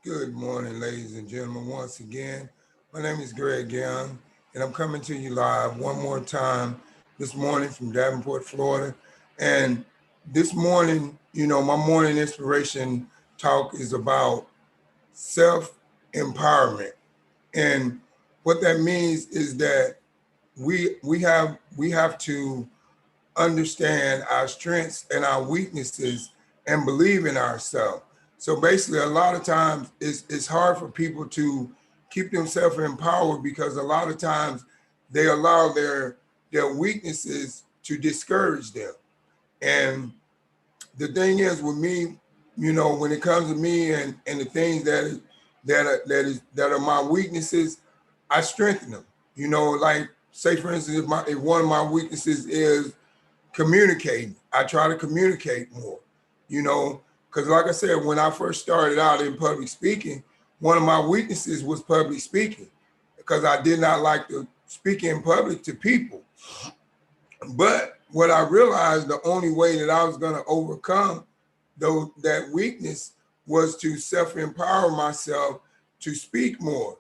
Good morning, ladies and gentlemen. Once again, my name is Greg Young, and I'm coming to you live one more time this morning from Davenport, Florida. And this morning, my morning inspiration talk is about self empowerment. And what that means is that we have to understand our strengths and our weaknesses and believe in ourselves. So basically, a lot of times it's hard for people to keep themselves empowered because a lot of times they allow their weaknesses to discourage them. And the thing is with me, when it comes to me and the things that are my weaknesses, I strengthen them. Like say for instance, if one of my weaknesses is communicating. I try to communicate more, you know, because like I said, when I first started out in public speaking, one of my weaknesses was public speaking because I did not like to speak in public to people. But what I realized the only way that I was going to overcome that weakness was to self empower myself to speak more.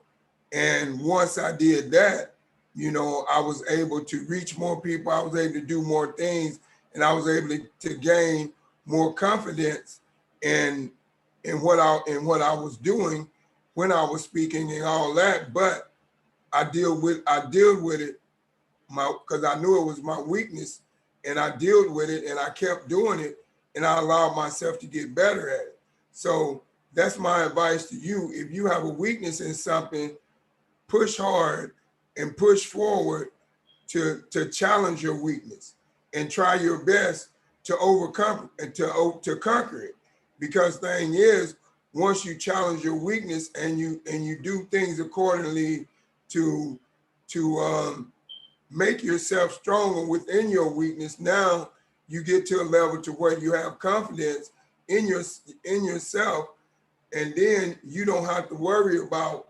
And once I did that, I was able to reach more people. I was able to do more things, and I was able to gain more confidence in in what I was doing when I was speaking and all that. But I deal with it because I knew it was my weakness, and I dealt with it, and I kept doing it, and I allowed myself to get better at it. So that's my advice to you. If you have a weakness in something, push hard and push forward to challenge your weakness and try your best to overcome and to conquer it. Because thing is, once you challenge your weakness and you do things accordingly to to make yourself stronger within your weakness, now you get to a level to where you have confidence in yourself, and then you don't have to worry about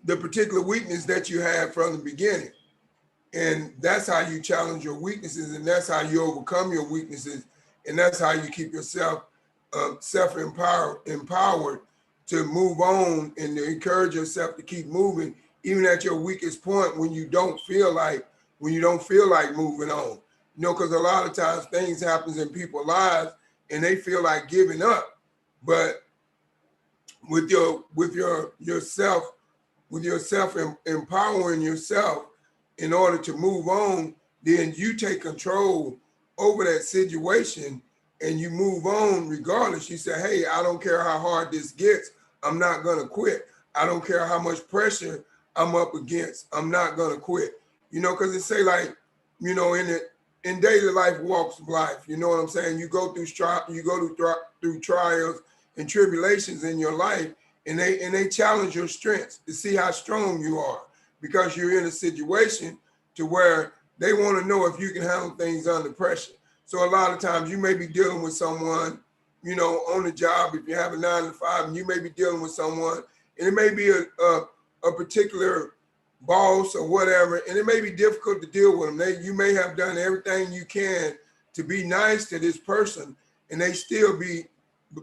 the particular weakness that you had from the beginning. And that's how you challenge your weaknesses, and that's how you overcome your weaknesses, and that's how you keep yourself empowered to move on and to encourage yourself to keep moving, even at your weakest point when you don't feel like moving on. Because a lot of times things happens in people's lives and they feel like giving up, but with yourself with yourself empowering yourself in order to move on, then you take control over that situation and you move on regardless. You say, hey, I don't care how hard this gets, I'm not gonna quit. I don't care how much pressure I'm up against, I'm not gonna quit. Because it say like, in daily life walks of life, you know what I'm saying? You go through trials and tribulations in your life, and they challenge your strengths to see how strong you are, because you're in a situation to where they want to know if you can handle things under pressure. So a lot of times you may be dealing with someone, on the job. If you have a 9 to 5, and you may be dealing with someone, and it may be a particular boss or whatever, and it may be difficult to deal with them. You may have done everything you can to be nice to this person, and they still be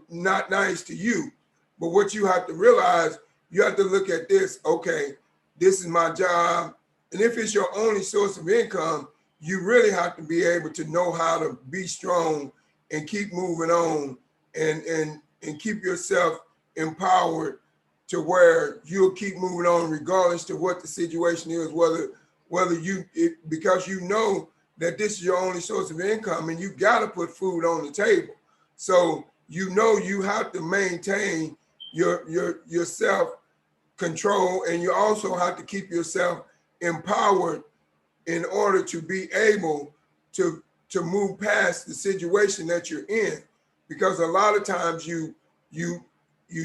not nice to you. But what you have to realize, you have to look at this. Okay, this is my job, and if it's your only source of income, you really have to be able to know how to be strong and keep moving on, and keep yourself empowered to where you'll keep moving on regardless to what the situation is, because you know that this is your only source of income and you got to put food on the table. So you have to maintain your self control, and you also have to keep yourself empowered in order to be able to move past the situation that you're in. Because a lot of times you you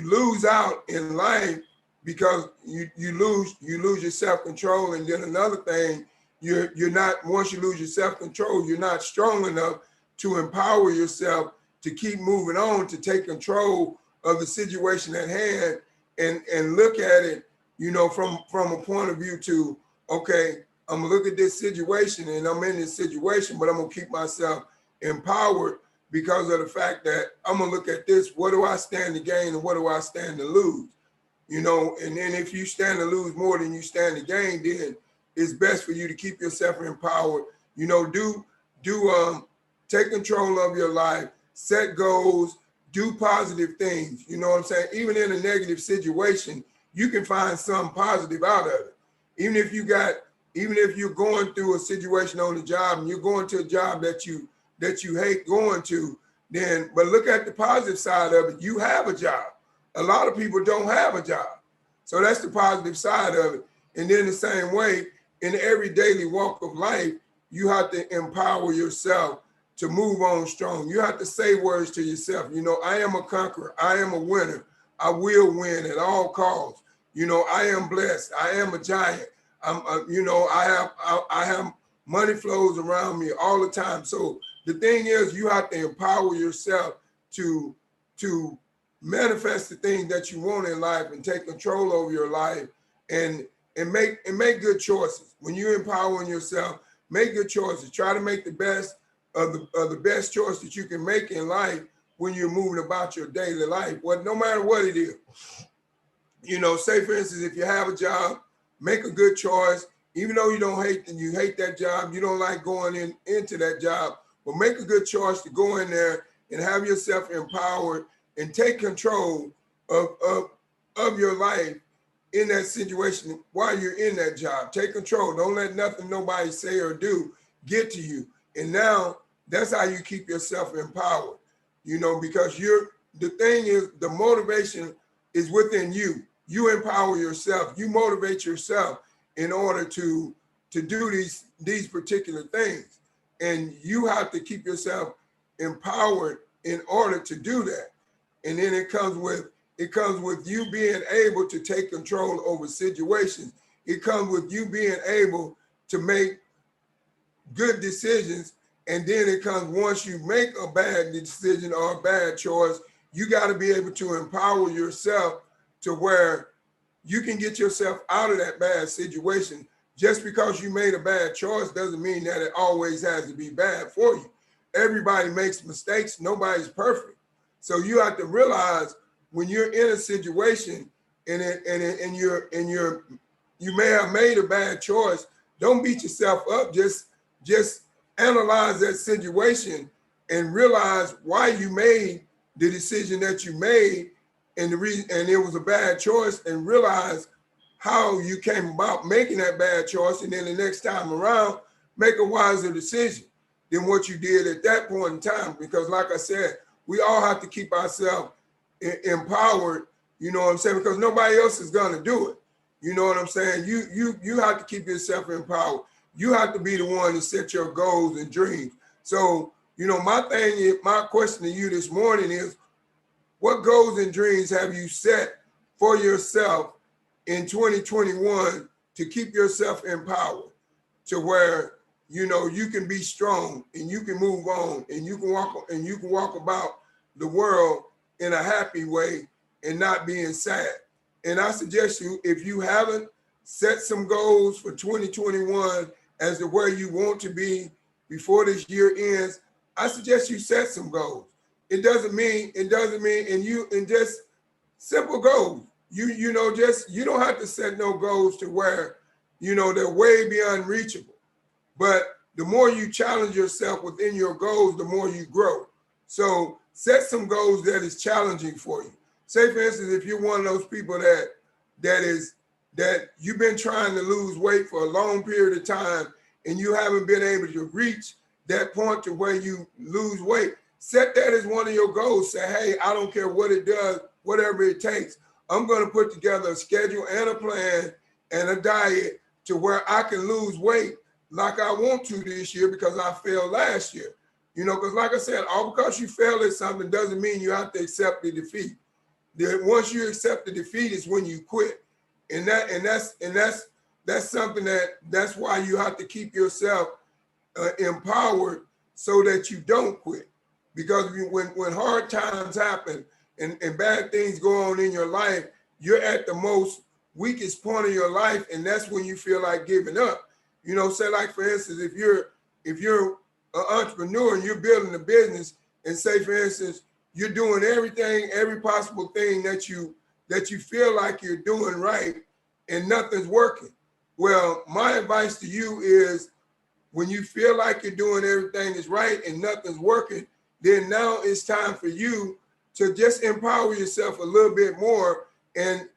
lose out in life because you lose your self-control. And then another thing, you're not, once you lose your self-control, you're not strong enough to empower yourself to keep moving on, to take control of the situation at hand, and look at it, from a point of view to, okay, I'm gonna look at this situation and I'm in this situation, but I'm gonna keep myself empowered because of the fact that I'm gonna look at this. What do I stand to gain and what do I stand to lose? You know, and then if you stand to lose more than you stand to gain, then it's best for you to keep yourself empowered. You know, take control of your life, set goals, do positive things. You know what I'm saying? Even in a negative situation, you can find some positive out of it. Even if you're going through a situation on the job and you're going to a job that you hate going to, but look at the positive side of it. You have a job. A lot of people don't have a job. So that's the positive side of it. And then the same way, in every daily walk of life, you have to empower yourself to move on strong. You have to say words to yourself. You know, I am a conqueror. I am a winner. I will win at all costs. You know, I am blessed. I am a giant. I have money flows around me all the time. So the thing is, you have to empower yourself to manifest the things that you want in life and take control over your life and make good choices. When you're empowering yourself, make good choices. Try to make the best of the best choice that you can make in life when you're moving about your daily life. No matter what it is. You know, say for instance, if you have a job, make a good choice. Even though you hate that job, you don't like going into that job, but make a good choice to go in there and have yourself empowered and take control of your life in that situation while you're in that job. Take control. Don't let nothing nobody say or do get to you. And now that's how you keep yourself empowered, you know, because the thing is, the motivation is within you. You empower yourself. You motivate yourself in order to do these particular things. And you have to keep yourself empowered in order to do that. And then it comes with you being able to take control over situations. It comes with you being able to make good decisions. And then it comes, once you make a bad decision or a bad choice, you got to be able to empower yourself to where you can get yourself out of that bad situation. Just because you made a bad choice doesn't mean that it always has to be bad for you. Everybody makes mistakes. Nobody's perfect. So you have to realize when you're in a situation and you may have made a bad choice, don't beat yourself up. Just analyze that situation and realize why you made the decision that you made and it was a bad choice, and realize how you came about making that bad choice. And then the next time around, make a wiser decision than what you did at that point in time. Because like I said, we all have to keep ourselves empowered, you know what I'm saying? Because nobody else is going to do it. You know what I'm saying? You have to keep yourself empowered. You have to be the one to set your goals and dreams. So, you know, my question to you this morning is, what goals and dreams have you set for yourself in 2021 to keep yourself empowered to where, you know, you can be strong and you can move on and you can walk about the world in a happy way and not being sad? And I suggest you, if you haven't set some goals for 2021 as to where you want to be before this year ends, I suggest you set some goals. It doesn't mean, and just simple goals. You don't have to set no goals to where, you know, they're way beyond reachable. But the more you challenge yourself within your goals, the more you grow. So set some goals that is challenging for you. Say, for instance, if you're one of those people that you've been trying to lose weight for a long period of time and you haven't been able to reach that point to where you lose weight, set that as one of your goals. Say, hey, I don't care what it does, whatever it takes. I'm going to put together a schedule and a plan and a diet to where I can lose weight like I want to this year because I failed last year. You know, because like I said, all because you failed at something doesn't mean you have to accept the defeat. Once you accept the defeat is when you quit. And that's something that's why you have to keep yourself empowered so that you don't quit. Because when hard times happen and bad things go on in your life, you're at the most weakest point of your life, and that's when you feel like giving up. You know, say like for instance, if you're an entrepreneur and you're building a business and say, for instance, you're doing everything, every possible thing that you feel like you're doing right, and nothing's working. Well, my advice to you is, when you feel like you're doing everything is right and nothing's working, then now it's time for you to just empower yourself a little bit more and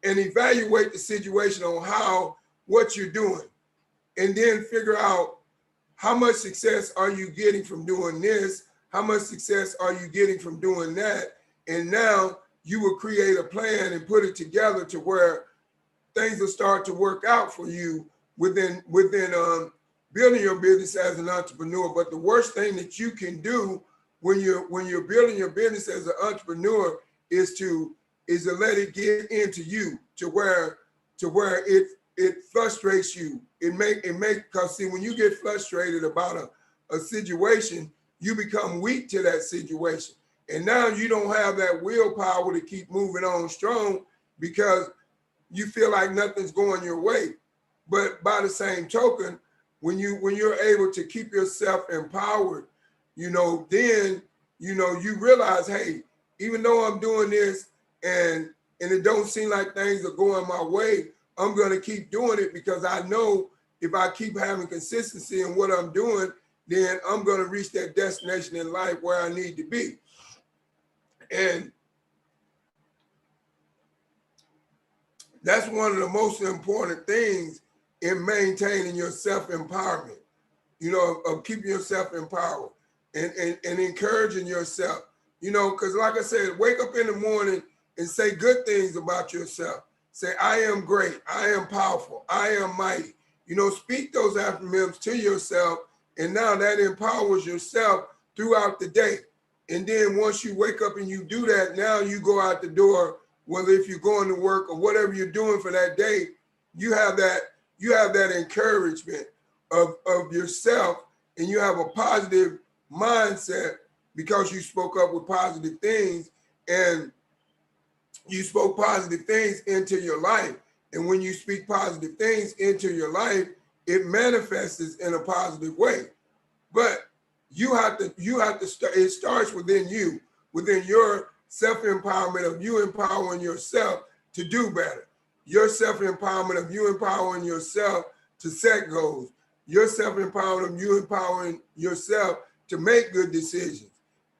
evaluate the situation on what you're doing, and then figure out how much success are you getting from doing this, how much success are you getting from doing that, and now you will create a plan and put it together to where things will start to work out for you within building your business as an entrepreneur. But the worst thing that you can do when you're building your business as an entrepreneur is to let it get into you to where it frustrates you. Because see, when you get frustrated about a situation, you become weak to that situation. And now you don't have that willpower to keep moving on strong because you feel like nothing's going your way. But by the same token, when you're able to keep yourself empowered, then you realize, hey, even though I'm doing this and it don't seem like things are going my way, I'm going to keep doing it because I know if I keep having consistency in what I'm doing, then I'm going to reach that destination in life where I need to be. And that's one of the most important things in maintaining your self-empowerment, of keeping yourself empowered and encouraging yourself, because like I said, wake up in the morning and say good things about yourself. Say, I am great. I am powerful. I am mighty. Speak those affirmations to yourself. And now that empowers yourself throughout the day. And then once you wake up and you do that, now you go out the door, whether if you're going to work or whatever you're doing for that day, you have that encouragement of yourself, and you have a positive mindset because you spoke up with positive things and you spoke positive things into your life. And when you speak positive things into your life, it manifests in a positive way. But you have to start, it starts within you, within your self-empowerment of you empowering yourself to do better. Your self-empowerment of you empowering yourself to set goals. Your self-empowerment of you empowering yourself to make good decisions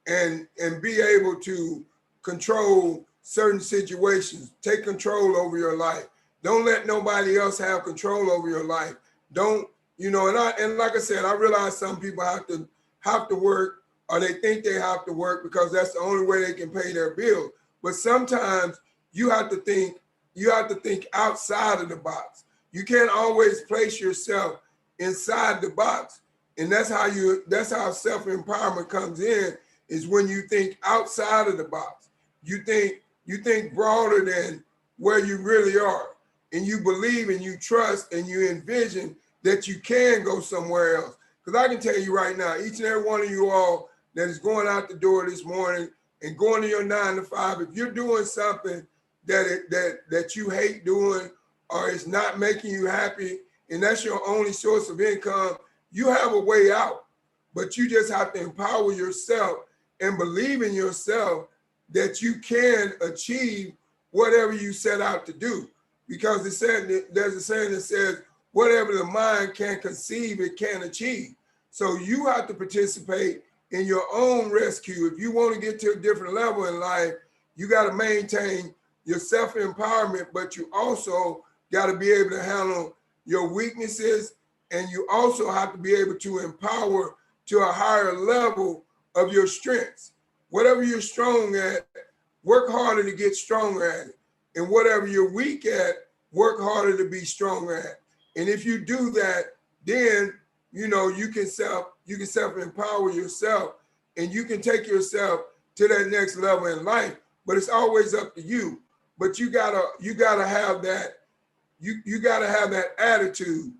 and be able to control certain situations. Take control over your life. Don't let nobody else have control over your life. Don't, and like I said, I realize some people have to work, or they think they have to work because that's the only way they can pay their bills. But sometimes you have to think outside of the box. You can't always place yourself inside the box. And that's how self-empowerment comes in, is when you think outside of the box. You think broader than where you really are. And you believe and you trust and you envision that you can go somewhere else. Because I can tell you right now, each and every one of you all that is going out the door this morning and going to your 9 to 5, if you're doing something that you hate doing, or it's not making you happy, and that's your only source of income, you have a way out. But you just have to empower yourself and believe in yourself that you can achieve whatever you set out to do. Because there's a saying that says, whatever the mind can conceive, it can achieve. So you have to participate in your own rescue. If you want to get to a different level in life, you got to maintain your self-empowerment, but you also got to be able to handle your weaknesses, and you also have to be able to empower to a higher level of your strengths. Whatever you're strong at, work harder to get stronger at it. And whatever you're weak at, work harder to be stronger at. And if you do that, then you can self-empower yourself, and you can take yourself to that next level in life. But it's always up to you. But you gotta have that. You gotta have that attitude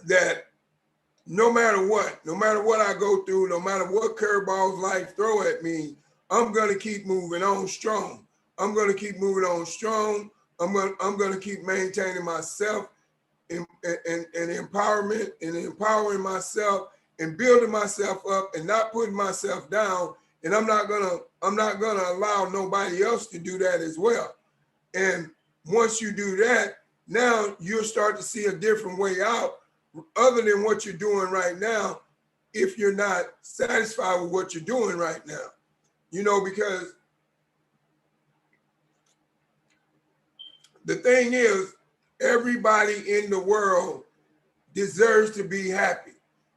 that no matter what I go through, no matter what curveballs life throw at me, I'm gonna keep moving on strong. I'm gonna keep moving on strong. I'm gonna keep maintaining myself and empowerment and empowering myself and building myself up and not putting myself down. And I'm not gonna allow nobody else to do that as well. And once you do that, now you'll start to see a different way out other than what you're doing right now if you're not satisfied with what you're doing right now. You know, because the thing is, everybody in the world deserves to be happy.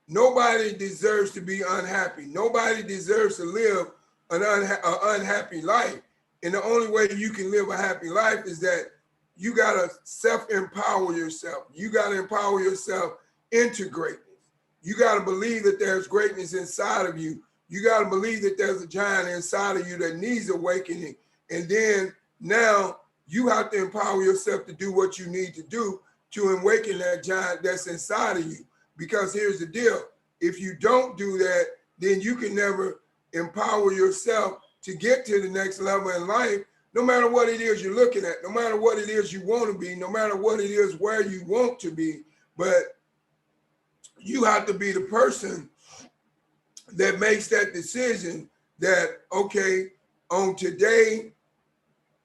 Nobody deserves to be unhappy. Nobody deserves to live an unhappy life. And the only way you can live a happy life is that you got to self-empower yourself. You got to empower yourself into greatness. You got to believe that there's greatness inside of you. You got to believe that there's a giant inside of you that needs awakening. And then now you have to empower yourself to do what you need to do to awaken that giant that's inside of you. Because here's the deal. If you don't do that, then you can never empower yourself to get to the next level in life, no matter what it is you're looking at, no matter what it is you want to be, no matter what it is where you want to be. But you have to be the person that makes that decision that, okay, on today,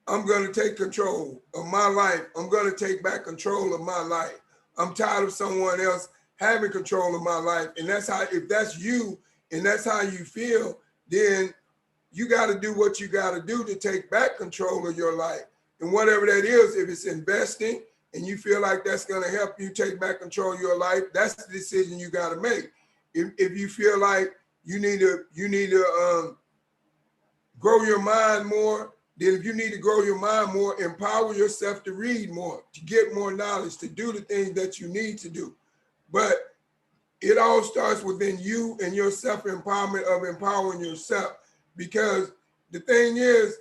I'm going to take control of my life. I'm going to take back control of my life. I'm tired of someone else having control of my life. And that's how, if that's you and that's how you feel, then you got to do what you got to do to take back control of your life. And whatever that is, if it's investing and you feel like that's going to help you take back control of your life, that's the decision you got to make. If you feel like you need to grow your mind more, then if you need to grow your mind more, empower yourself to read more, to get more knowledge, to do the things that you need to do. But it all starts within you and your self-empowerment of empowering yourself. Because the thing is,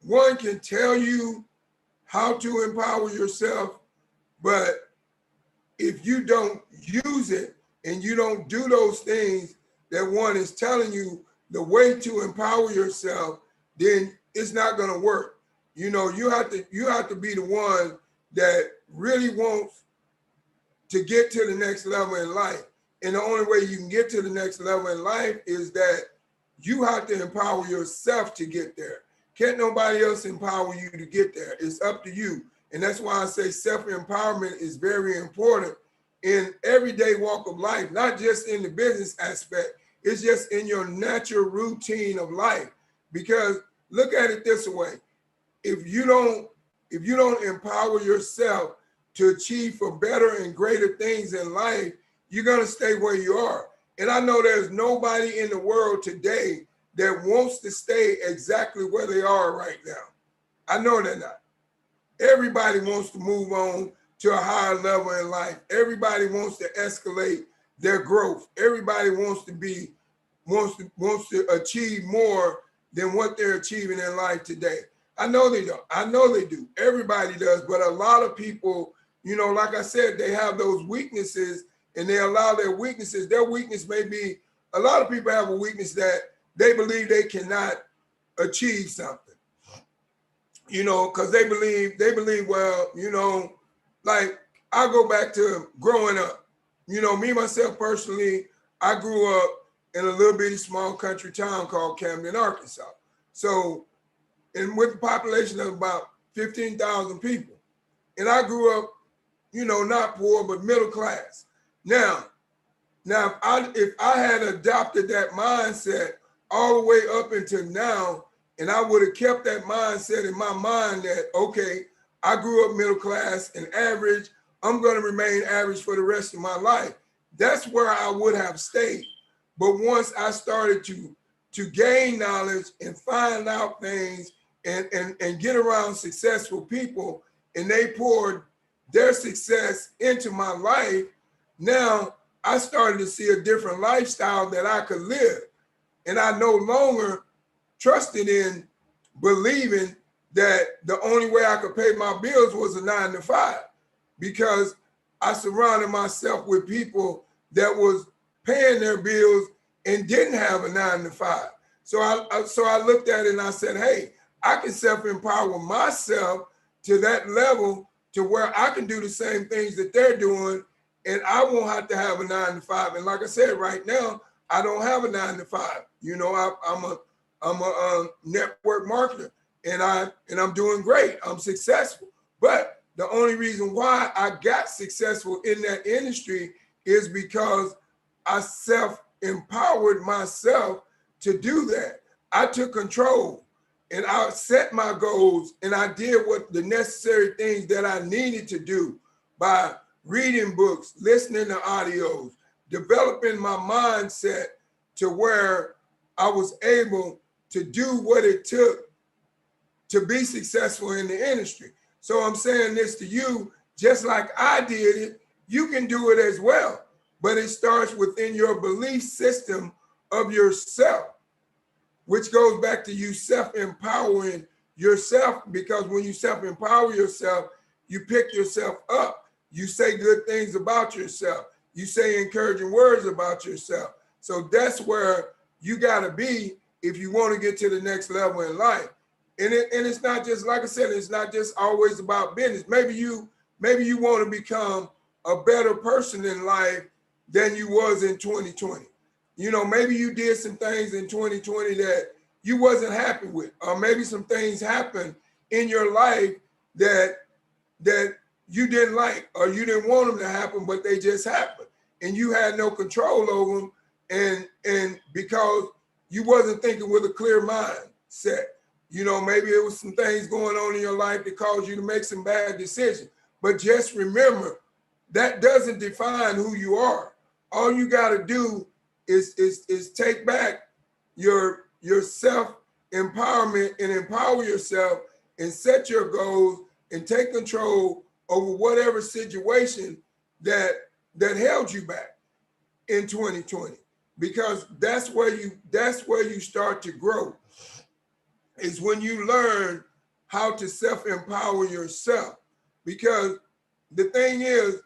one can tell you how to empower yourself, but if you don't use it and you don't do those things that one is telling you the way to empower yourself, then it's not going to work. You know, you have to be the one that really wants to get to the next level in life. And the only way you can get to the next level in life is that you have to empower yourself to get there. Can't nobody else empower you to get there. It's up to you. And that's why I say self-empowerment is very important in everyday walk of life, not just in the business aspect. It's just in your natural routine of life. Because look at it this way. If you don't empower yourself to achieve for better and greater things in life, you're going to stay where you are. And I know there's nobody in the world today that wants to stay exactly where they are right now. I know they're not. Everybody wants to move on to a higher level in life. Everybody wants to escalate their growth. Everybody wants to achieve more than what they're achieving in life today. I know they don't. I know they do. Everybody does. But a lot of people, you know, like I said, they have those weaknesses and they allow their weaknesses. Their weakness may be, a lot of people have a weakness that they believe they cannot achieve something. You know, because they believe, well, you know, like I go back to growing up. You know, me, myself personally, I grew up in a little bitty small country town called Camden, Arkansas. So, and with a population of about 15,000 people. And I grew up, you know, not poor, but middle class. Now, if I had adopted that mindset all the way up until now, and I would have kept that mindset in my mind that, okay, I grew up middle class and average, I'm going to remain average for the rest of my life. That's where I would have stayed. But once I started to gain knowledge and find out things and get around successful people, and they poured their success into my life, now I started to see a different lifestyle that I could live. And I no longer trusted in believing that the only way I could pay my bills was a 9-to-5, because I surrounded myself with people that was paying their bills and didn't have a 9-to-5. So I looked at it and I said, hey, I can self-empower myself to that level to where I can do the same things that they're doing and I won't have to have a 9 to 5. And like I said, right now, I don't have a 9 to 5. You know, I'm a network marketer, and I'm doing great. I'm successful. But the only reason why I got successful in that industry is because I self-empowered myself to do that. I took control and I set my goals, and I did what the necessary things that I needed to do by reading books, listening to audios, developing my mindset to where I was able to do what it took to be successful in the industry. So I'm saying this to you, just like I did it, you can do it as well. But it starts within your belief system of yourself, which goes back to you self-empowering yourself, because when you self-empower yourself, you pick yourself up. You say good things about yourself. You say encouraging words about yourself. So that's where you got to be if you want to get to the next level in life. And it's not just, like I said, it's not just always about business. Maybe you want to become a better person in life than you was in 2020. You know, maybe you did some things in 2020 that you wasn't happy with, or maybe some things happened in your life that you didn't like, or you didn't want them to happen, but they just happened, and you had no control over them, and because you wasn't thinking with a clear mindset. You know, maybe it was some things going on in your life that caused you to make some bad decisions. But just remember, that doesn't define who you are. All you got to do is take back your self-empowerment and empower yourself and set your goals and take control over whatever situation that held you back in 2020. Because that's where you start to grow, is when you learn how to self-empower yourself. Because the thing is,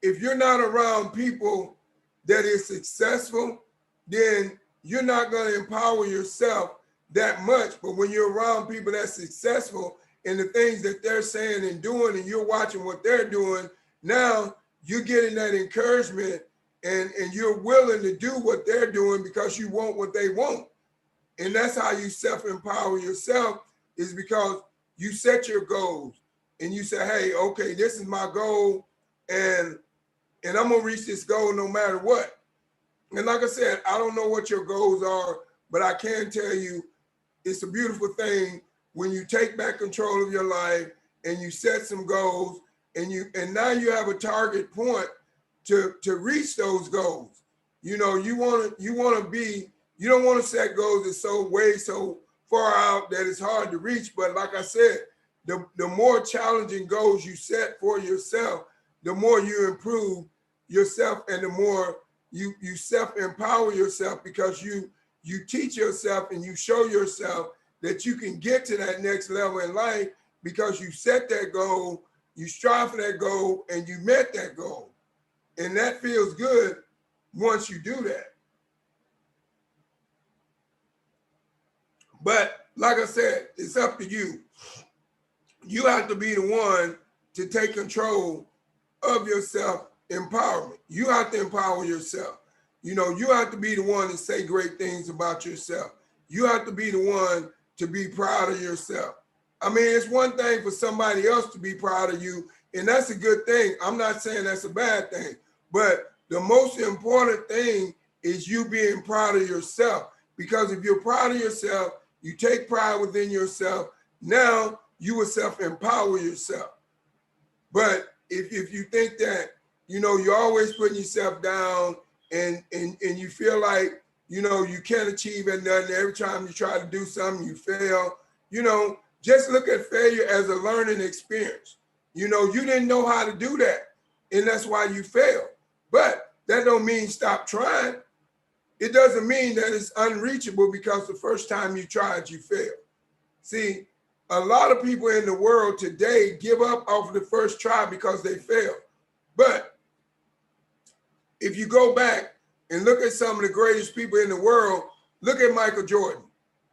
if you're not around people that is successful, then you're not going to empower yourself that much. But when you're around people that's successful and the things that they're saying and doing, and you're watching what they're doing, now you're getting that encouragement, and you're willing to do what they're doing because you want what they want. And that's how you self-empower yourself, is because you set your goals and you say, hey, okay, this is my goal, and I'm gonna reach this goal no matter what. And like I said, I don't know what your goals are, but I can tell you it's a beautiful thing when you take back control of your life and you set some goals, and now you have a target point to reach those goals. You know, you don't want to set goals that's so far out that it's hard to reach. But like I said, the more challenging goals you set for yourself, the more you improve yourself, and the more you self-empower yourself, because you teach yourself and you show yourself that you can get to that next level in life because you set that goal, you strive for that goal, and you met that goal. And that feels good once you do that. But like I said, it's up to you. You have to be the one to take control of your self-empowerment. You have to empower yourself. You know, you have to be the one to say great things about yourself. You have to be the one to be proud of yourself. I mean, it's one thing for somebody else to be proud of you, and that's a good thing. I'm not saying that's a bad thing, but the most important thing is you being proud of yourself. Because if you're proud of yourself, you take pride within yourself, now you will self-empower yourself. But if you think that, you know, you're always putting yourself down, and you feel like, you know, you can't achieve nothing, every time you try to do something, you fail, you know, just look at failure as a learning experience. You know, you didn't know how to do that, and that's why you failed. But that don't mean stop trying. It doesn't mean that it's unreachable because the first time you tried, you failed. See, a lot of people in the world today give up off of the first try because they failed. But if you go back and look at some of the greatest people in the world, look at Michael Jordan.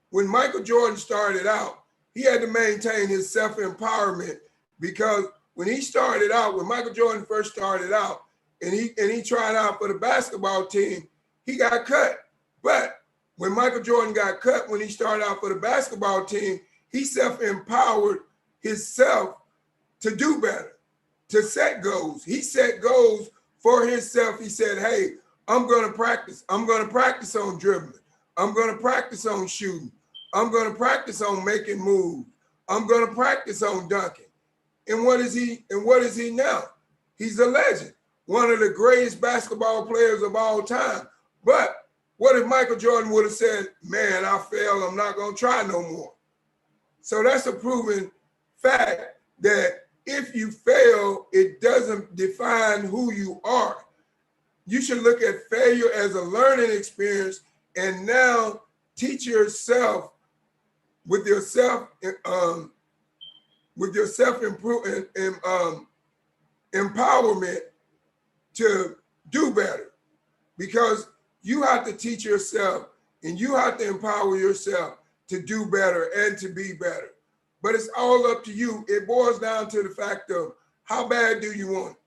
When Michael Jordan started out, he had to maintain his self-empowerment because when he started out, when Michael Jordan first started out, and he tried out for the basketball team, he got cut. But when Michael Jordan got cut, when he started out for the basketball team, he self-empowered himself to do better, to set goals. He set goals for himself. He said, hey, I'm going to practice. I'm going to practice on dribbling. I'm going to practice on shooting. I'm going to practice on making moves. I'm going to practice on dunking. And what is he? And what is he now? He's a legend, one of the greatest basketball players of all time. But what if Michael Jordan would have said, man, I failed, I'm not going to try no more? So that's a proven fact that if you fail, it doesn't define who you are. You should look at failure as a learning experience and now teach yourself with your self-improvement and empowerment to do better, because you have to teach yourself and you have to empower yourself to do better and to be better. But it's all up to you. It boils down to the fact of how bad do you want it?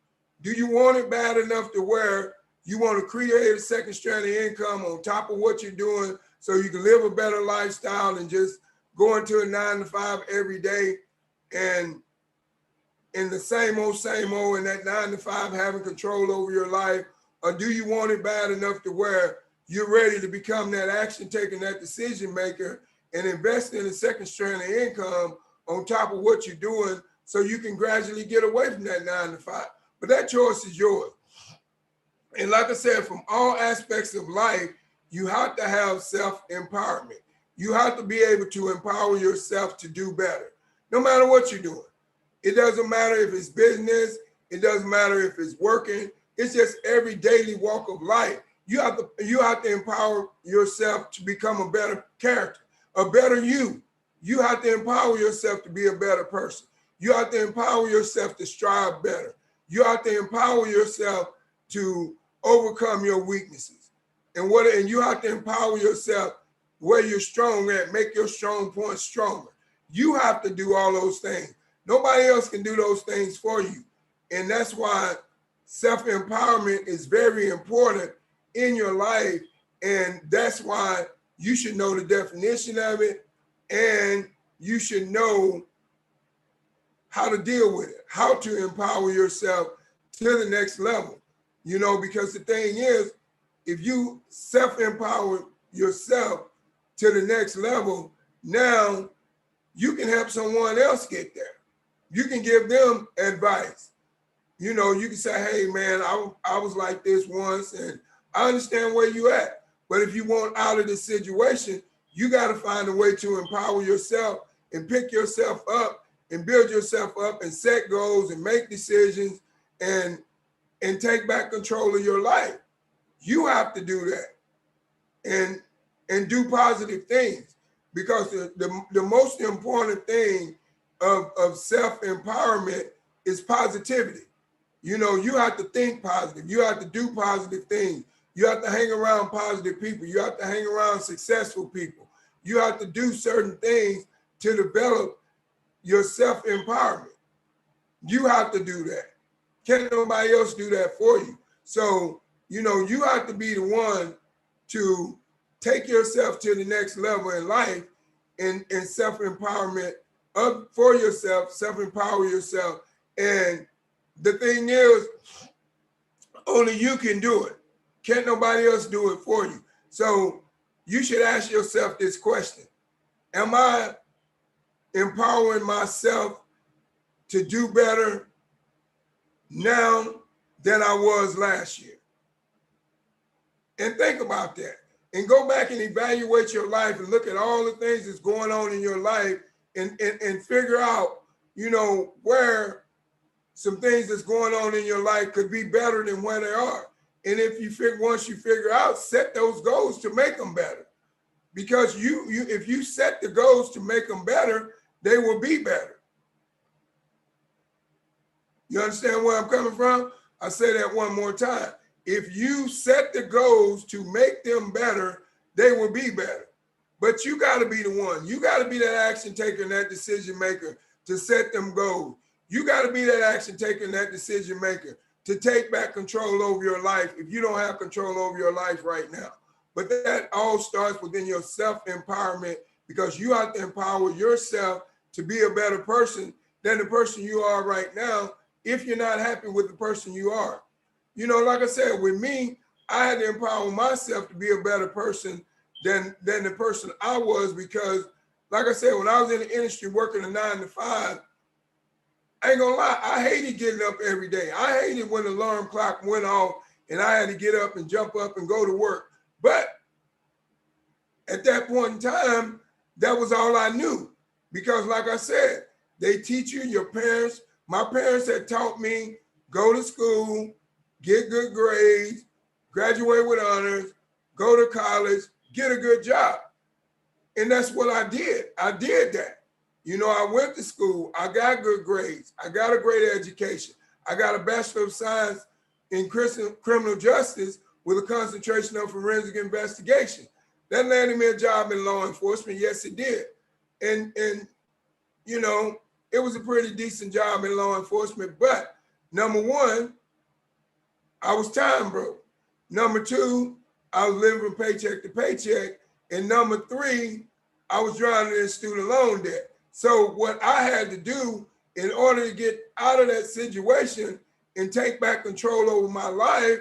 Do you want it bad enough to where you want to create a second strand of income on top of what you're doing so you can live a better lifestyle and just go into a 9-to-5 every day and in the same old, and that 9-to-5 having control over your life? Or do you want it bad enough to where you're ready to become that action taker, that decision maker, and invest in a second strand of income on top of what you're doing so you can gradually get away from that 9-to-5? But that choice is yours. And like I said, from all aspects of life, you have to have self-empowerment. You have to be able to empower yourself to do better, no matter what you're doing. It doesn't matter if it's business. It doesn't matter if it's working. It's just every daily walk of life. You have to empower yourself to become a better character, a better you. You have to empower yourself to be a better person. You have to empower yourself to strive better. You have to empower yourself to overcome your weaknesses. And you have to empower yourself where you're strong at, make your strong points stronger. You have to do all those things. Nobody else can do those things for you. And that's why self-empowerment is very important in your life. And that's why you should know the definition of it, and you should know how to deal with it, how to empower yourself to the next level. Because the thing is, if you self-empower yourself to the next level, now you can help someone else get there. You can give them advice. You can say, hey, man, I was like this once, and I understand where you at. But if you want out of this situation, you got to find a way to empower yourself and pick yourself up and build yourself up and set goals and make decisions and take back control of your life. You have to do that and do positive things, because the most important thing of self-empowerment is positivity. You have to think positive. You have to do positive things. You have to hang around positive people. You have to hang around successful people. You have to do certain things to develop your self-empowerment. You have to do that. Can't nobody else do that for you. So, you have to be the one to take yourself to the next level in life and self-empowerment for yourself, self-empower yourself. And the thing is, only you can do it. Can't nobody else do it for you. So you should ask yourself this question: am I empowering myself to do better now than I was last year? And think about that. And go back and evaluate your life and look at all the things that's going on in your life and figure out, where some things that's going on in your life could be better than where they are. And once you figure out, set those goals to make them better. Because if you set the goals to make them better, they will be better. You understand where I'm coming from? I'll say that one more time. If you set the goals to make them better, they will be better. But you got to be the one. You got to be that action taker and that decision maker to set them goals. You got to be that action taker, that decision maker to take back control over your life if you don't have control over your life right now. But that all starts within your self-empowerment, because you have to empower yourself to be a better person than the person you are right now if you're not happy with the person you are. You know, like I said, with me, I had to empower myself to be a better person than the person I was, because like I said, when I was in the industry working a 9 to 5, I ain't gonna lie, I hated getting up every day. I hated when the alarm clock went off and I had to get up and jump up and go to work. But at that point in time, that was all I knew. Because like I said, they teach you, your parents, my parents had taught me, go to school, get good grades, graduate with honors, go to college, get a good job. And that's what I did. I did that. You know, I went to school, I got good grades, I got a great education. I got a Bachelor of Science in Criminal Justice with a concentration on forensic investigation. That landed me a job in law enforcement. Yes, it did. And you know, it was a pretty decent job in law enforcement. But number one, I was time broke. Number two, I was living from paycheck to paycheck. And number three, I was drowning in student loan debt. So what I had to do in order to get out of that situation and take back control over my life,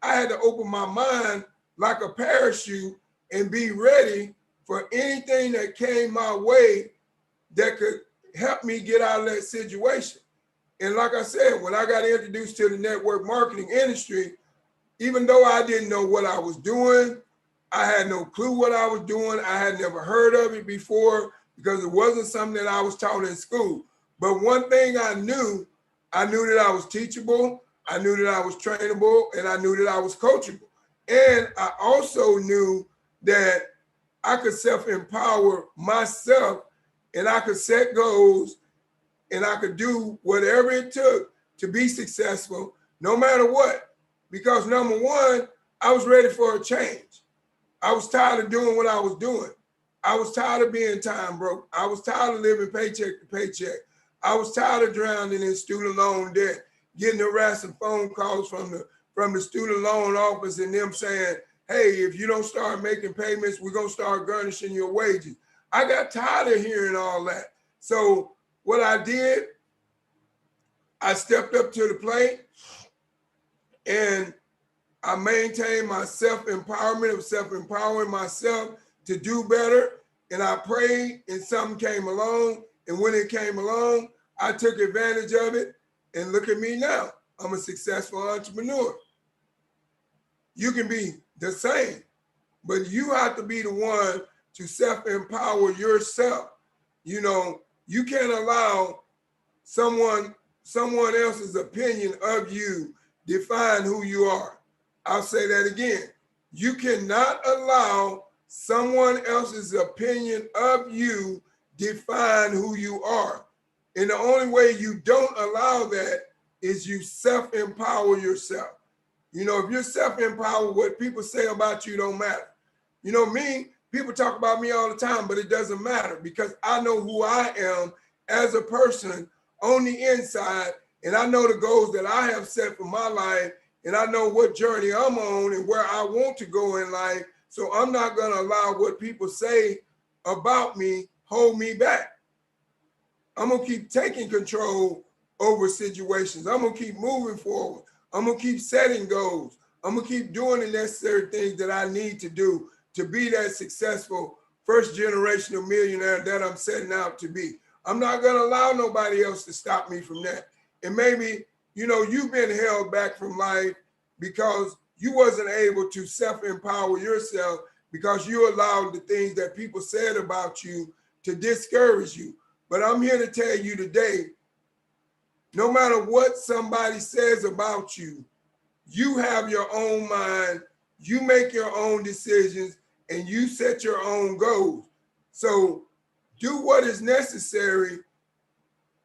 I had to open my mind like a parachute and be ready for anything that came my way that could help me get out of that situation. And like I said, when I got introduced to the network marketing industry, even though I didn't know what I was doing, I had no clue what I was doing. I had never heard of it before because it wasn't something that I was taught in school. But one thing I knew that I was teachable, I knew that I was trainable, and I knew that I was coachable. And I also knew that I could self-empower myself and I could set goals and I could do whatever it took to be successful, no matter what. Because number one, I was ready for a change. I was tired of doing what I was doing. I was tired of being time broke. I was tired of living paycheck to paycheck. I was tired of drowning in student loan debt, getting harassing phone calls from the student loan office and them saying, hey, if you don't start making payments, we're gonna start garnishing your wages. I got tired of hearing all that. So what I did, I stepped up to the plate and I maintained my self-empowerment of self-empowering myself to do better. And I prayed and something came along. And when it came along, I took advantage of it. And look at me now. I'm a successful entrepreneur. You can be the same, but you have to be the one to self-empower yourself. You know, you can't allow someone else's opinion of you define who you are. I'll say that again. You cannot allow someone else's opinion of you define who you are. And the only way you don't allow that is you self-empower yourself. You know, if you're self-empowered, what people say about you don't matter. You know, me, people talk about me all the time, but it doesn't matter because I know who I am as a person on the inside, and I know the goals that I have set for my life, and I know what journey I'm on and where I want to go in life. So I'm not going to allow what people say about me hold me back. I'm going to keep taking control over situations. I'm going to keep moving forward. I'm going to keep setting goals. I'm going to keep doing the necessary things that I need to do to be that successful first generational millionaire that I'm setting out to be. I'm not going to allow nobody else to stop me from that. And maybe, you know, you've been held back from life because you wasn't able to self-empower yourself because you allowed the things that people said about you to discourage you. But I'm here to tell you today, no matter what somebody says about you, you have your own mind, you make your own decisions, and you set your own goals. So do what is necessary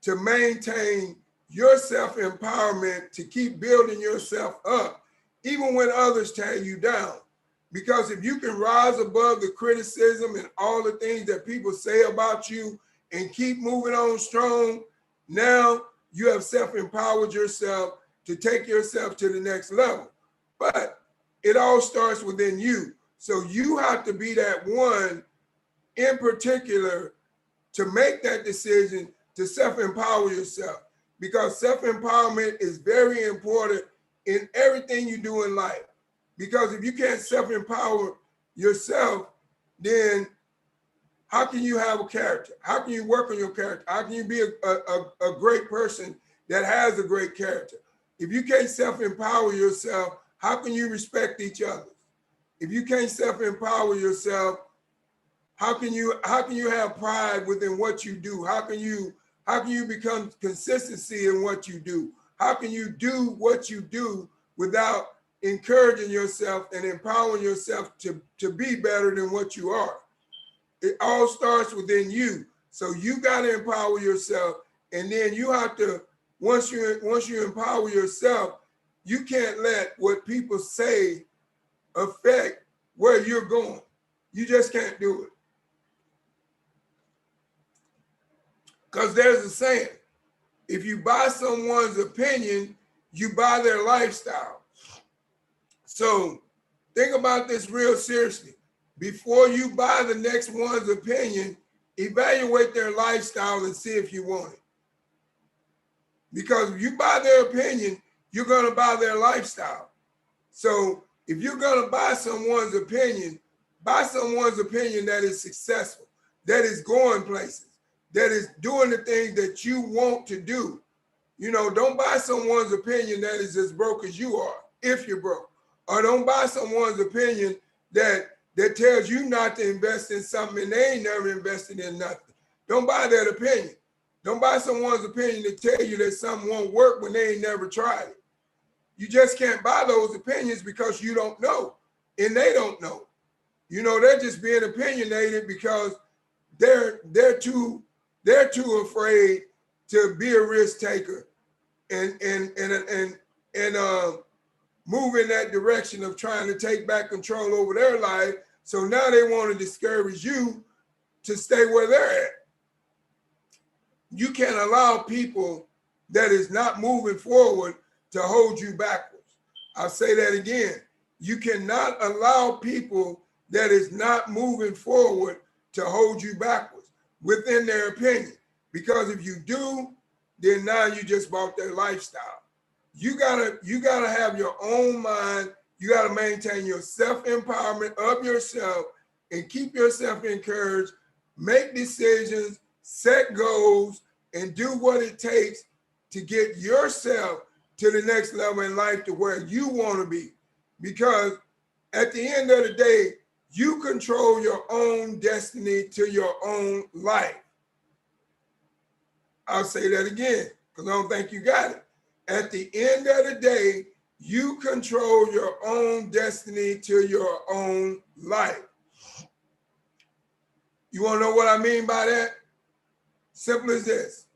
to maintain your self-empowerment, to keep building yourself up, even when others tear you down. Because if you can rise above the criticism and all the things that people say about you and keep moving on strong, now you have self-empowered yourself to take yourself to the next level. But it all starts within you. So you have to be that one in particular to make that decision to self-empower yourself, because self-empowerment is very important in everything you do in life. Because if you can't self-empower yourself, then how can you have a character? How can you work on your character? How can you be a great person that has a great character? If you can't self-empower yourself, how can you respect each other? If you can't self-empower yourself, how can you have pride within what you do? How can you become consistency in what you do? How can you do what you do without encouraging yourself and empowering yourself to be better than what you are? It all starts within you. So you got to empower yourself, and then you have to, once you empower yourself, you can't let what people say affect where you're going. You just can't do it. Because there's a saying, if you buy someone's opinion, you buy their lifestyle. So think about this real seriously. Before you buy the next one's opinion, evaluate their lifestyle and see if you want it. Because if you buy their opinion, you're going to buy their lifestyle. So if you're going to buy someone's opinion that is successful, that is going places, that is doing the things that you want to do. You know, don't buy someone's opinion that is as broke as you are, if you're broke. Or don't buy someone's opinion that tells you not to invest in something and they ain't never invested in nothing. Don't buy that opinion. Don't buy someone's opinion to tell you that something won't work when they ain't never tried it. You just can't buy those opinions because you don't know and they don't know. You know, they're just being opinionated because they're too afraid to be a risk taker and move in that direction of trying to take back control over their life. So now they want to discourage you to stay where they're at. You can't allow people that is not moving forward to hold you backwards. I'll say that again. You cannot allow people that is not moving forward to hold you backwards within their opinion. Because if you do, then now you just bought their lifestyle. You gotta have your own mind. You gotta maintain your self-empowerment of yourself and keep yourself encouraged, make decisions, set goals, and do what it takes to get yourself to the next level in life to where you want to be. Because at the end of the day, you control your own destiny to your own life. I'll say that again, because I don't think you got it. At the end of the day, you control your own destiny to your own life. You want to know what I mean by that? Simple as this.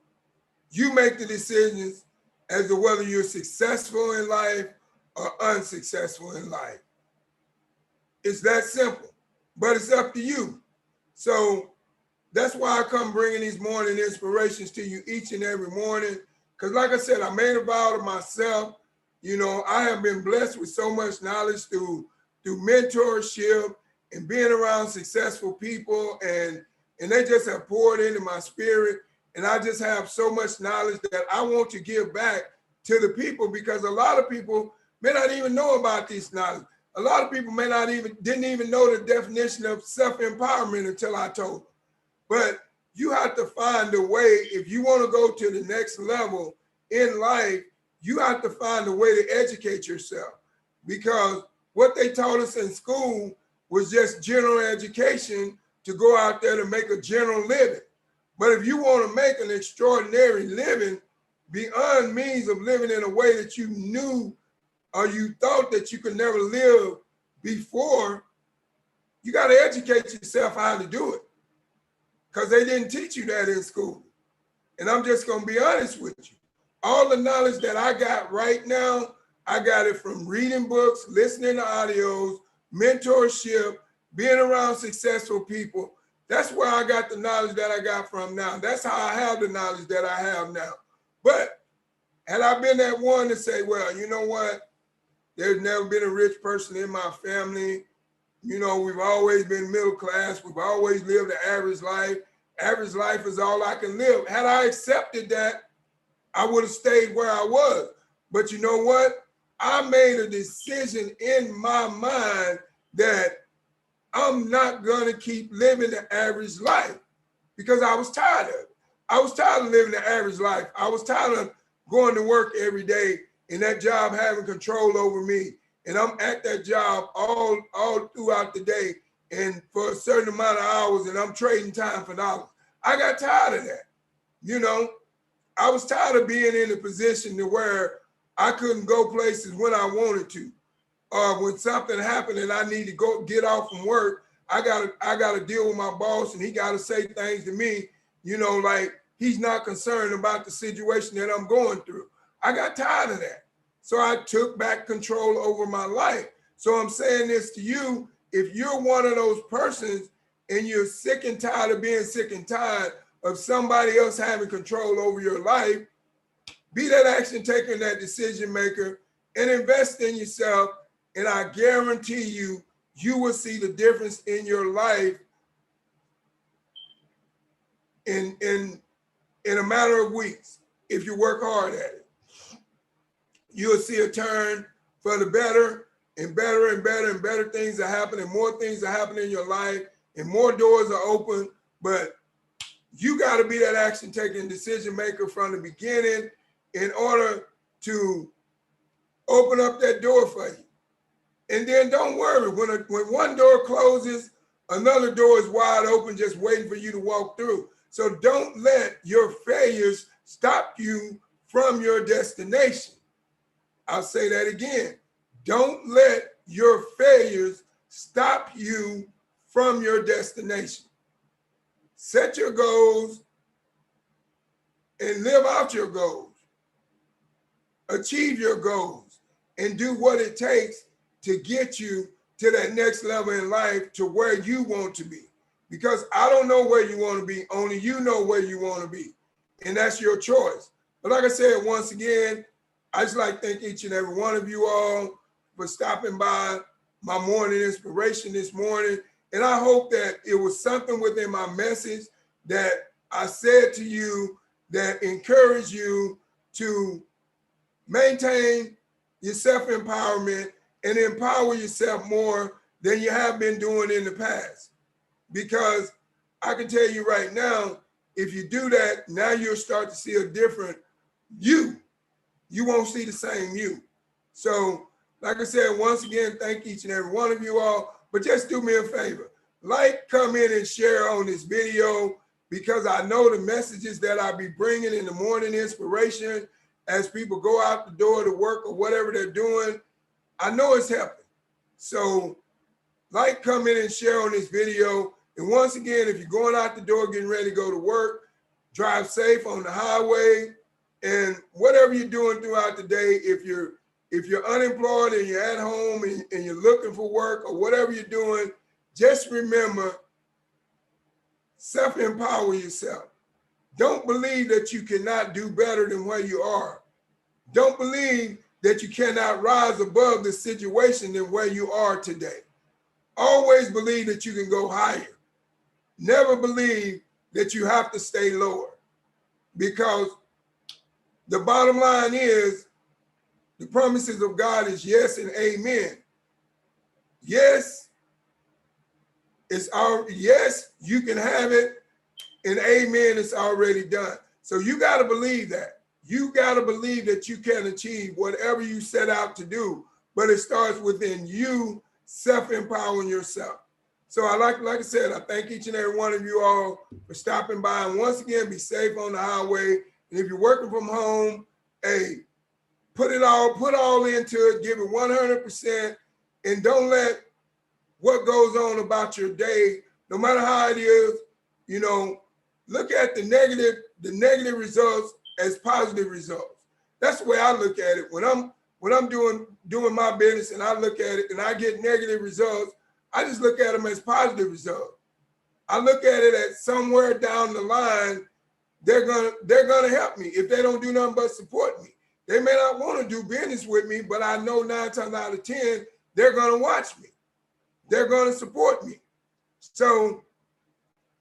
You make the decisions as to whether you're successful in life or unsuccessful in life. It's that simple, but it's up to you. So that's why I come bringing these morning inspirations to you each and every morning. Because like I said, I made a vow to myself. You know, I have been blessed with so much knowledge through mentorship and being around successful people, and they just have poured into my spirit. And I just have so much knowledge that I want to give back to the people, because a lot of people may not even know about this knowledge. A lot of people didn't even know the definition of self-empowerment until I told them. But you have to find a way. If you want to go to the next level in life, you have to find a way to educate yourself, because what they taught us in school was just general education to go out there to make a general living. But if you want to make an extraordinary living beyond means of living in a way that you knew or you thought that you could never live before, you got to educate yourself how to do it, because they didn't teach you that in school. And I'm just going to be honest with you. All the knowledge that I got right now, I got it from reading books, listening to audios, mentorship, being around successful people. That's where I got the knowledge that I got from now. That's how I have the knowledge that I have now. But Had I been that one to say, well, you know what? There's never been a rich person in my family. You know, we've always been middle class. We've always lived an average life. Average life is all I can live. Had I accepted that, I would have stayed where I was. But you know what? I made a decision in my mind that I'm not going to keep living the average life because I was tired of it. I was tired of living the average life. I was tired of going to work every day and that job having control over me. And I'm at that job all throughout the day and for a certain amount of hours, and I'm trading time for dollars. I got tired of that. You know, I was tired of being in a position to where I couldn't go places when I wanted to. Or when something happened and I need to go get off from work, I gotta deal with my boss and he gotta say things to me, you know, like he's not concerned about the situation that I'm going through. I got tired of that. So I took back control over my life. So I'm saying this to you, if you're one of those persons and you're sick and tired of being sick and tired of somebody else having control over your life, be that action taker and that decision maker and invest in yourself. And I guarantee you, you will see the difference in your life in a matter of weeks if you work hard at it. You'll see a turn for the better and better and better and better things are happening, more things are happening in your life and more doors are open. But you got to be that action taker and decision maker from the beginning in order to open up that door for you. And then don't worry, when one door closes, another door is wide open, just waiting for you to walk through. So don't let your failures stop you from your destination. I'll say that again. Don't let your failures stop you from your destination. Set your goals and live out your goals. Achieve your goals and do what it takes to get you to that next level in life to where you want to be. Because I don't know where you want to be, only you know where you want to be. And that's your choice. But like I said, once again, I just like to thank each and every one of you all for stopping by my morning inspiration this morning. And I hope that it was something within my message that I said to you that encouraged you to maintain your self-empowerment and empower yourself more than you have been doing in the past. Because I can tell you right now, if you do that, now you'll start to see a different you. You won't see the same you. So, like I said, once again, thank each and every one of you all. But just do me a favor. Like, comment, and share on this video because I know the messages that I be bringing in the morning inspiration as people go out the door to work or whatever they're doing, I know it's helping. So like, comment, and share on this video. And once again, if you're going out the door, getting ready to go to work, drive safe on the highway. And whatever you're doing throughout the day, if you're unemployed and you're at home and you're looking for work or whatever you're doing, just remember, self-empower yourself. Don't believe that you cannot do better than where you are. Don't believe that you cannot rise above the situation than where you are today. Always believe that you can go higher. Never believe that you have to stay lower, because the bottom line is the promises of God is yes and amen. Yes, yes, you can have it, and amen, it's already done. So you got to believe that. You got to believe that you can achieve whatever you set out to do, but it starts within you self-empowering yourself. So like I said, I thank each and every one of you all for stopping by. And once again, be safe on the highway. And if you're working from home, hey, put all into it, give it 100%, and don't let what goes on about your day, no matter how it is, you know, look at the negative results as positive results. That's the way I look at it. When I'm doing my business and I look at it and I get negative results, I just look at them as positive results. I look at it as somewhere down the line, they're gonna help me if they don't do nothing but support me. They may not want to do business with me, but I know 9 times out of 10, they're going to watch me. They're going to support me. So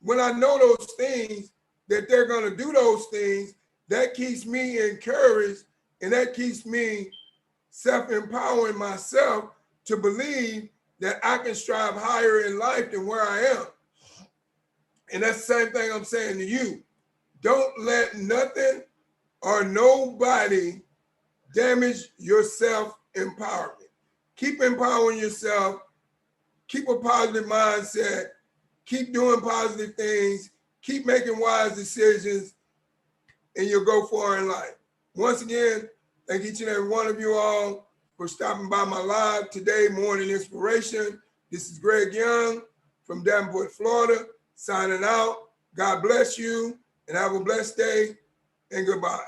when I know those things, that they're going to do those things, that keeps me encouraged, and that keeps me self-empowering myself to believe that I can strive higher in life than where I am. And that's the same thing I'm saying to you. Don't let nothing or nobody damage your self-empowerment. Keep empowering yourself. Keep a positive mindset. Keep doing positive things. Keep making wise decisions, and you'll go far in life. Once again, thank each and every one of you all for stopping by my live today, Morning Inspiration. This is Greg Young from Davenport, Florida, signing out. God bless you, and have a blessed day, and goodbye.